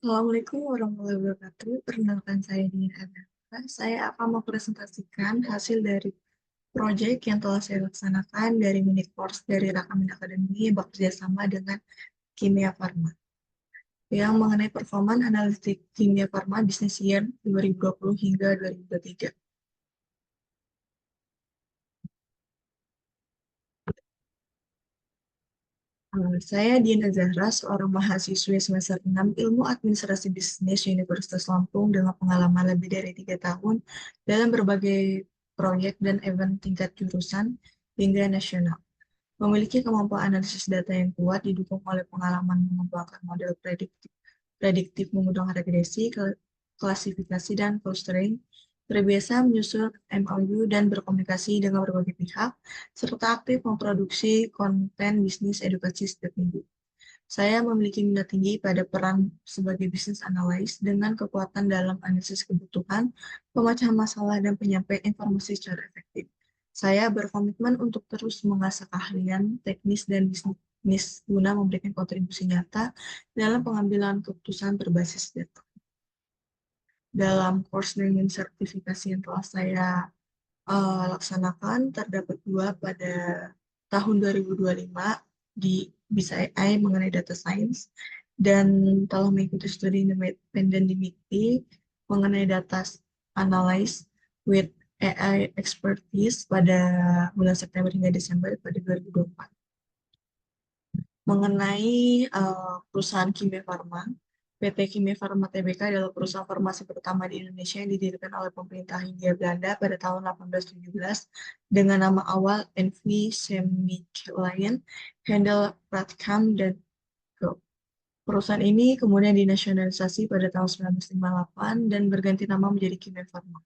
Assalamualaikum warahmatullahi wabarakatuh. Perkenalkan saya Dina Agatha. Saya akan mempresentasikan hasil dari proyek yang telah saya laksanakan dari mini course dari Rakamin Academy bekerja sama dengan Kimia Farma yang mengenai performan analitik Kimia Farma Business Year 2020 hingga 2023. Saya Diana Zahra, seorang mahasiswi semester 6 Ilmu Administrasi Bisnis Universitas Lampung dengan pengalaman lebih dari 3 tahun dalam berbagai proyek dan event tingkat jurusan hingga nasional. Memiliki kemampuan analisis data yang kuat didukung oleh pengalaman mengembangkan model prediktif menggunakan regresi, klasifikasi, dan clustering, terbiasa menyusun MOU dan berkomunikasi dengan berbagai pihak, serta aktif memproduksi konten bisnis edukasi setiap minggu. Saya memiliki minat tinggi pada peran sebagai business analyst dengan kekuatan dalam analisis kebutuhan, pemecahan masalah, dan penyampaian informasi secara efektif. Saya berkomitmen untuk terus mengasah keahlian teknis dan bisnis guna memberikan kontribusi nyata dalam pengambilan keputusan berbasis data. Dalam course dengan sertifikasi yang telah saya laksanakan, terdapat dua pada tahun 2025 di BISA AI mengenai data science dan telah mengikuti studi independen di MIKTI mengenai data analysis with AI expertise pada bulan September hingga Desember pada 2024. Mengenai perusahaan Kimia Farma, PT Kimia Farma Tbk adalah perusahaan farmasi pertama di Indonesia yang didirikan oleh pemerintah Hindia Belanda pada tahun 1817 dengan nama awal NV Chemicaliën Handel Pratkam dan Co. Perusahaan ini kemudian dinasionalisasi pada tahun 1958 dan berganti nama menjadi Kimia Farma.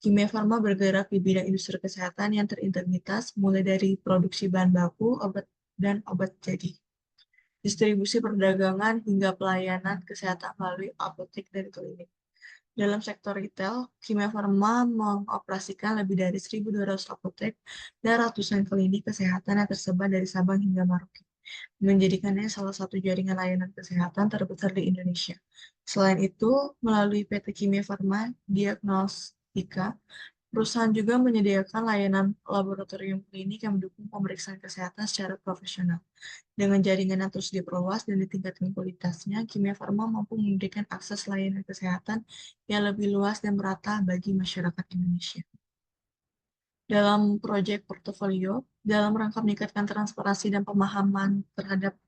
Kimia Farma bergerak di bidang industri kesehatan yang terintegritas, mulai dari produksi bahan baku, obat, dan obat jadi, distribusi perdagangan, hingga pelayanan kesehatan melalui apotek dan klinik. Dalam sektor retail, Kimia Farma mengoperasikan lebih dari 1.200 apotek dan ratusan klinik kesehatan yang tersebar dari Sabang hingga Merauke, menjadikannya salah satu jaringan layanan kesehatan terbesar di Indonesia. Selain itu, melalui PT Kimia Farma Diagnostika, perusahaan juga menyediakan layanan laboratorium klinik yang mendukung pemeriksaan kesehatan secara profesional. Dengan jaringan yang terus diperluas dan ditingkatkan kualitasnya, Kimia Farma mampu memberikan akses layanan kesehatan yang lebih luas dan merata bagi masyarakat Indonesia. Dalam proyek portofolio, dalam rangka meningkatkan transparansi dan pemahaman terhadap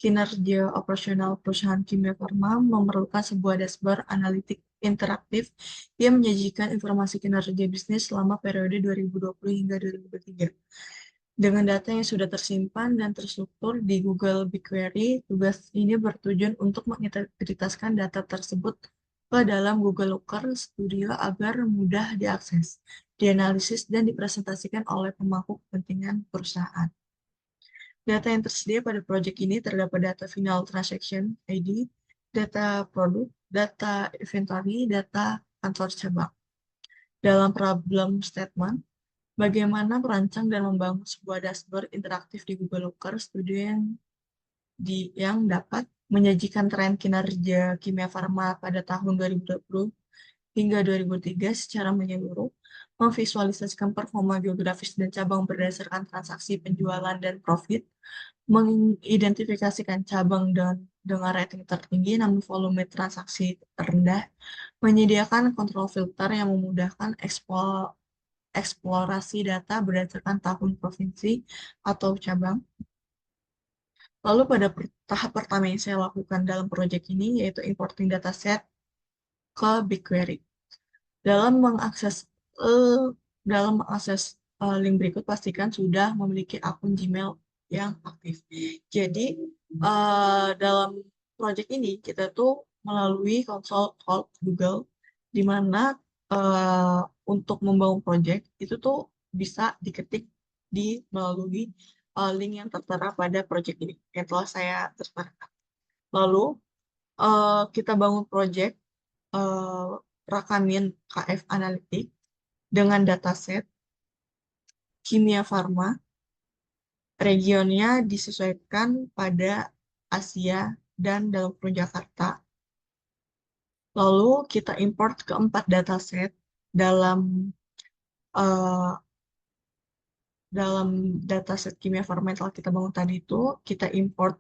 kinerja operasional perusahaan Kimia Farma memerlukan sebuah dashboard analitik interaktif yang menyajikan informasi kinerja bisnis selama periode 2020 hingga 2023. Dengan data yang sudah tersimpan dan terstruktur di Google BigQuery, tugas ini bertujuan untuk mengintegritaskan data tersebut ke dalam Google Looker Studio agar mudah diakses, dianalisis, dan dipresentasikan oleh pemangku kepentingan perusahaan. Data yang tersedia pada proyek ini terdapat data final transaction ID, data produk, data inventory, data kantor cabang. Dalam problem statement, bagaimana merancang dan membangun sebuah dashboard interaktif di Google Looker Studio yang dapat menyajikan tren kinerja Kimia Farma pada tahun 2020 hingga 2003 secara menyeluruh, memvisualisasikan performa geografis dan cabang berdasarkan transaksi penjualan dan profit, mengidentifikasikan cabang dengan rating tertinggi namun volume transaksi rendah, menyediakan kontrol filter yang memudahkan eksplorasi data berdasarkan tahun provinsi atau cabang. Lalu pada tahap pertama yang saya lakukan dalam proyek ini yaitu importing dataset ke BigQuery. Dalam mengakses eh, link berikut, pastikan sudah memiliki akun Gmail yang aktif. Jadi dalam proyek ini kita tuh melalui konsol Google, di mana untuk membangun proyek itu tuh bisa diketik di melalui link yang tertera pada proyek ini yang telah saya tertera. Lalu kita bangun proyek eh, Rakamin KF Analitik dengan dataset Kimia Farma, regionnya disesuaikan pada Asia dan dalam kurun Jakarta. Lalu kita import keempat dataset dalam eh, dalam dataset kimia farma yang telah kita bangun tadi itu, kita import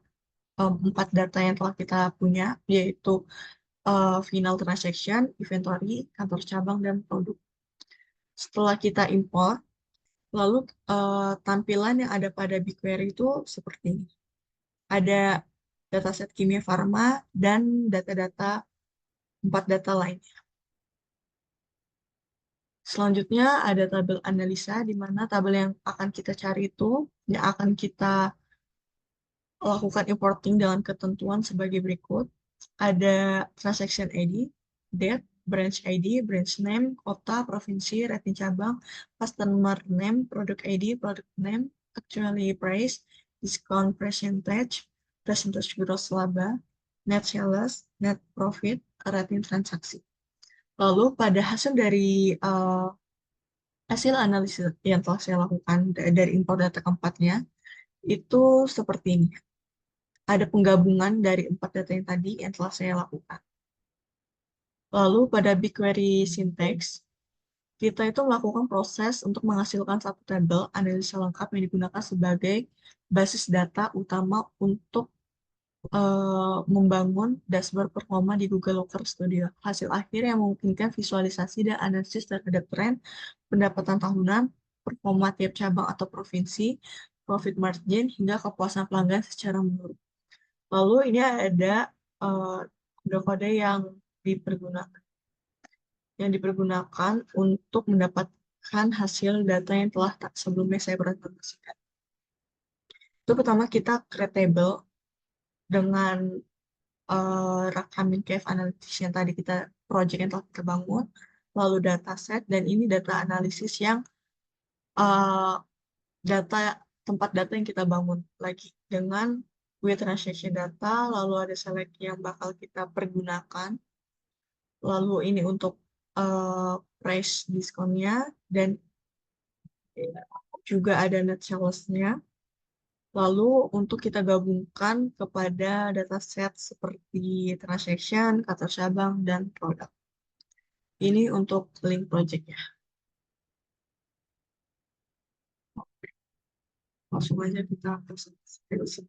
empat data yang telah kita punya, yaitu final transaction, inventory, kantor cabang, dan produk. Setelah kita import, lalu tampilan yang ada pada BigQuery itu seperti ini. Ada dataset kimia farma dan data-data empat data lainnya. Selanjutnya ada tabel analisa, di mana tabel yang akan kita cari itu yang akan kita lakukan importing dengan ketentuan sebagai berikut. Ada transaction ID, date, branch ID, branch name, kota, provinsi, rating cabang, customer name, product ID, product name, actually price, discount percentage, percentage gross laba, net sales, net profit, rating transaksi. Lalu pada hasil dari hasil analisis yang telah saya lakukan dari import data keempatnya, itu seperti ini. Ada penggabungan dari empat data yang tadi yang telah saya lakukan. Lalu pada BigQuery Syntax, kita itu melakukan proses untuk menghasilkan satu tabel analisa lengkap yang digunakan sebagai basis data utama untuk membangun dashboard performa di Google Locker Studio. Hasil akhir yang memungkinkan visualisasi dan analisis terhadap tren, pendapatan tahunan, performa tiap cabang atau provinsi, profit margin, hingga kepuasan pelanggan secara menurut. Lalu ini ada eh, kode-kode dipergunakan untuk mendapatkan hasil data yang telah sebelumnya saya presentasikan. Itu pertama kita create table dengan rekamin cave analytics yang tadi kita project yang telah kita bangun, lalu dataset, dan ini data analisis yang uh, data tempat data yang kita bangun lagi dengan with transaction data, lalu ada select yang bakal kita pergunakan, lalu ini untuk price diskonnya, dan juga ada net sales-nya. Lalu untuk kita gabungkan kepada dataset seperti transaction, kata cabang, dan produk. Ini untuk link project-nya. Langsung aja kita presentasi.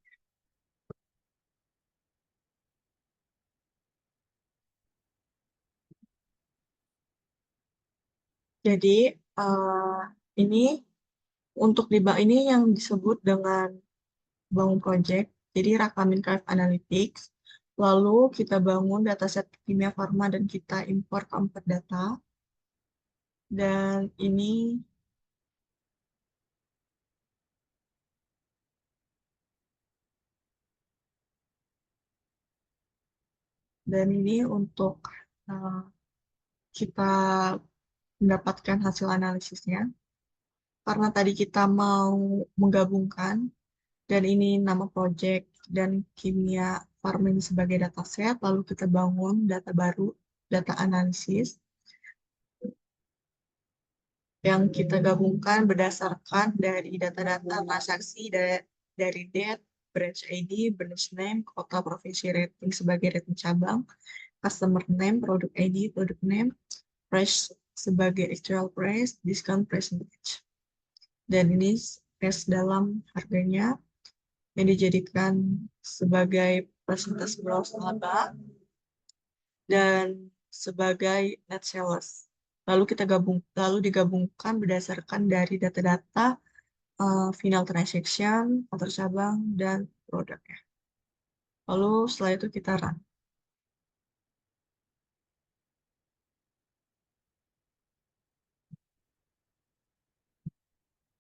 Jadi, eh, ini untuk ini yang disebut dengan bangun project. Jadi, rekamin Crave Analytics. Lalu kita bangun dataset kimia farma dan kita import keempat data. Dan ini untuk eh, kita mendapatkan hasil analisisnya. Karena tadi kita mau menggabungkan, dan ini nama project dan kimia farming sebagai dataset, lalu kita bangun data baru, data analisis, yang kita gabungkan berdasarkan dari data-data transaksi dari date, branch ID, branch name, kota, provinsi, rating sebagai rating cabang, customer name, product ID, product name, price sebagai actual price, discount percentage. Dan ini tes dalam harganya yang dijadikan sebagai persentase gross laba dan sebagai net sales. Lalu digabungkan berdasarkan dari data-data final transaction, kantor cabang, dan produknya. Lalu setelah itu kita run.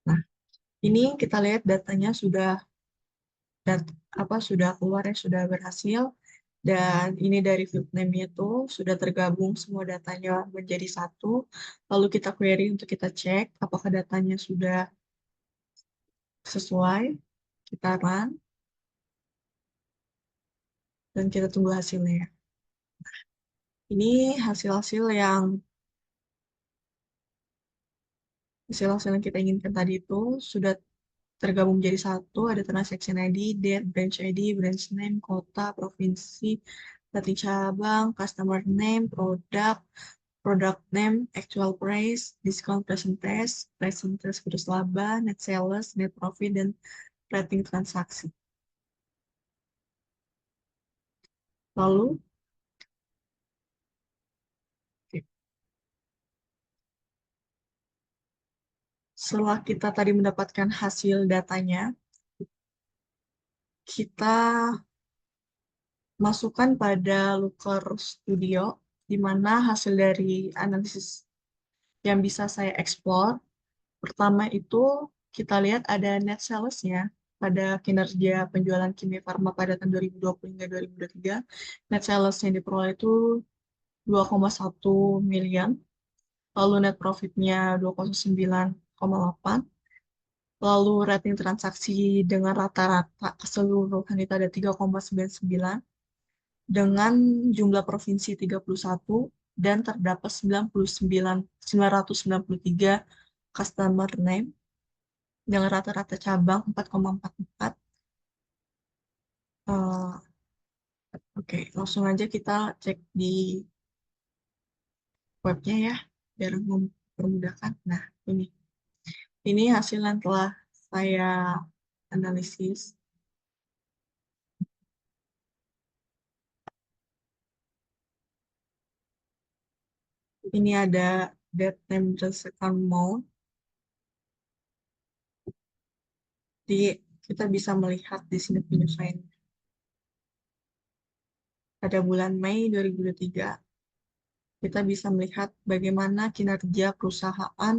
Nah, ini kita lihat datanya sudah sudah keluar ya, sudah berhasil. Dan ini dari field name-nya itu sudah tergabung semua datanya menjadi satu. Lalu kita query untuk kita cek apakah datanya sudah sesuai. Kita run dan kita tunggu hasilnya. Ini hasil-hasil yang kita inginkan tadi itu sudah tergabung menjadi satu. Ada transaction ID, date, branch ID, branch name, kota, provinsi, rating cabang, customer name, product name, actual price, discount present price versus laba, net sales, net profit, dan rating transaksi. Lalu, setelah kita tadi mendapatkan hasil datanya, kita masukkan pada Looker Studio, di mana hasil dari analisis yang bisa saya explore. Pertama itu kita lihat ada net sales-nya pada kinerja penjualan Kimia Farma pada tahun 2020 hingga 2023. Net sales yang diperoleh itu 2,1 miliar, lalu net profit-nya 209,8, lalu rating transaksi dengan rata-rata keseluruhan itu ada 3,99, dengan jumlah provinsi 31 dan terdapat 993 customer name dengan rata-rata cabang 4,44. Oke, langsung aja kita cek di webnya ya, biar mempermudahkan. Nah, ini hasil yang telah saya analisis. Ini ada date name berdasarkan mall. Jadi kita bisa melihat di sini penyesuaian. Pada bulan Mei 2023, kita bisa melihat bagaimana kinerja perusahaan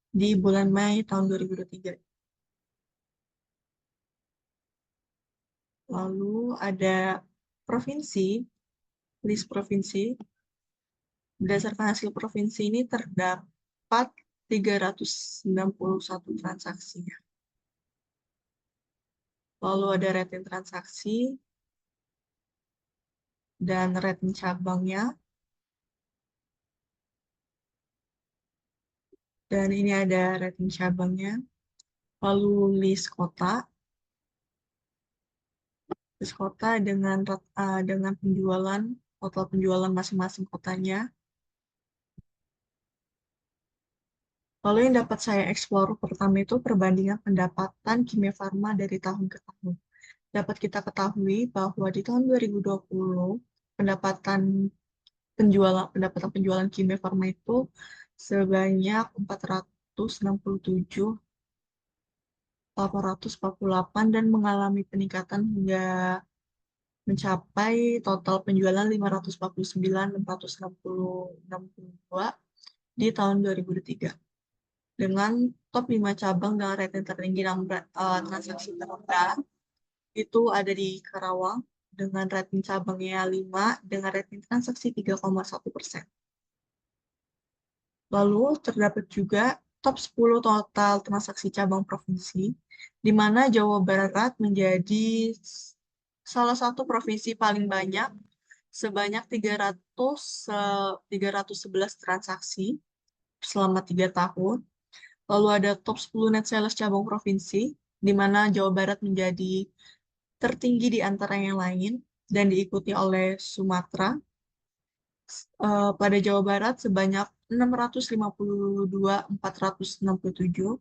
di bulan Mei tahun 2023. Lalu ada provinsi, list provinsi. Berdasarkan hasil provinsi ini terdapat 391 transaksi. Lalu ada rating transaksi dan rating cabangnya. Dan ini ada rating cabangnya. Lalu list kota. List kota dengan penjualan, total penjualan masing-masing kotanya. Lalu yang dapat saya eksplor pertama itu perbandingan pendapatan Kimia Farma dari tahun ke tahun. Dapat kita ketahui bahwa di tahun 2020 pendapatan penjualan Kimia Farma itu sebanyak 467.848 dan mengalami peningkatan hingga mencapai total penjualan 549.662 di tahun 2023. Dengan top 5 cabang dengan rating tertinggi dan transaksi terendah itu ada di Karawang dengan rating cabangnya 5 dengan rating transaksi 3,1%. Lalu terdapat juga top 10 total transaksi cabang provinsi, di mana Jawa Barat menjadi salah satu provinsi paling banyak, sebanyak 311 transaksi selama 3 tahun. Lalu ada top 10 net sales cabang provinsi, di mana Jawa Barat menjadi tertinggi di antara yang lain, dan diikuti oleh Sumatera. Pada Jawa Barat sebanyak 652.467.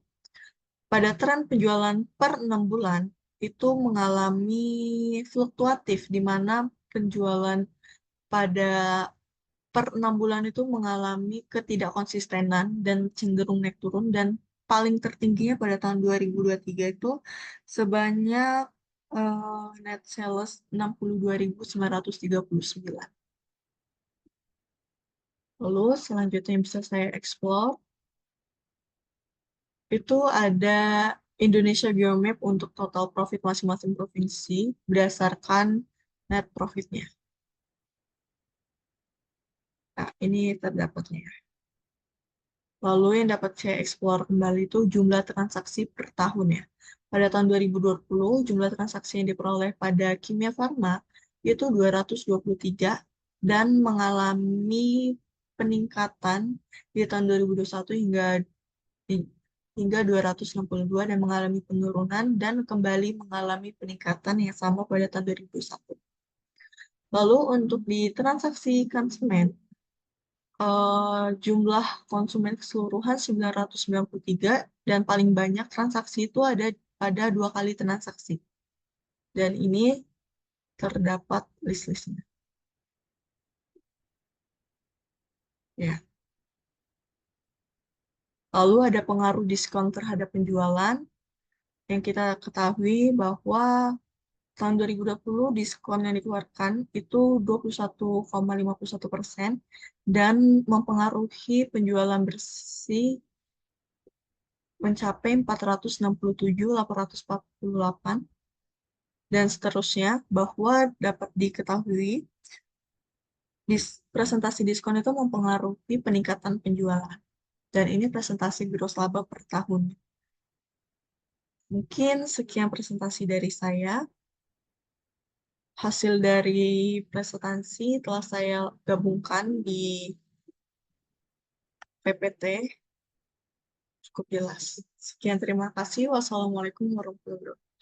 Pada tren penjualan per 6 bulan, itu mengalami fluktuatif, di mana penjualan pada per 6 bulan itu mengalami ketidakkonsistenan dan cenderung naik turun, dan paling tertingginya pada tahun 2023 itu sebanyak net sales 62.939. Lalu selanjutnya yang bisa saya explore itu ada Indonesia Biomap untuk total profit masing-masing provinsi berdasarkan net profitnya. Nah, ini terdapatnya. Lalu yang dapat saya explore kembali itu jumlah transaksi per tahun ya. Pada tahun 2020, jumlah transaksi yang diperoleh pada Kimia Farma itu 223 dan mengalami peningkatan di tahun 2021 hingga 262 dan mengalami penurunan dan kembali mengalami peningkatan yang sama pada tahun 2021. Lalu untuk di transaksi konsumen, jumlah konsumen keseluruhan 993 dan paling banyak transaksi itu ada pada 2 kali transaksi. Dan ini terdapat list-listnya. Ya. Lalu ada pengaruh diskon terhadap penjualan yang kita ketahui bahwa tahun 2020 diskon yang dikeluarkan itu 21,51% dan mempengaruhi penjualan bersih mencapai 467.848 dan seterusnya, bahwa dapat diketahui presentasi diskon itu mempengaruhi peningkatan penjualan. Dan ini presentasi gross laba per tahun. Mungkin sekian presentasi dari saya. Hasil dari presentasi telah saya gabungkan di PPT, cukup jelas. Sekian, terima kasih. Wassalamualaikum warahmatullahi wabarakatuh.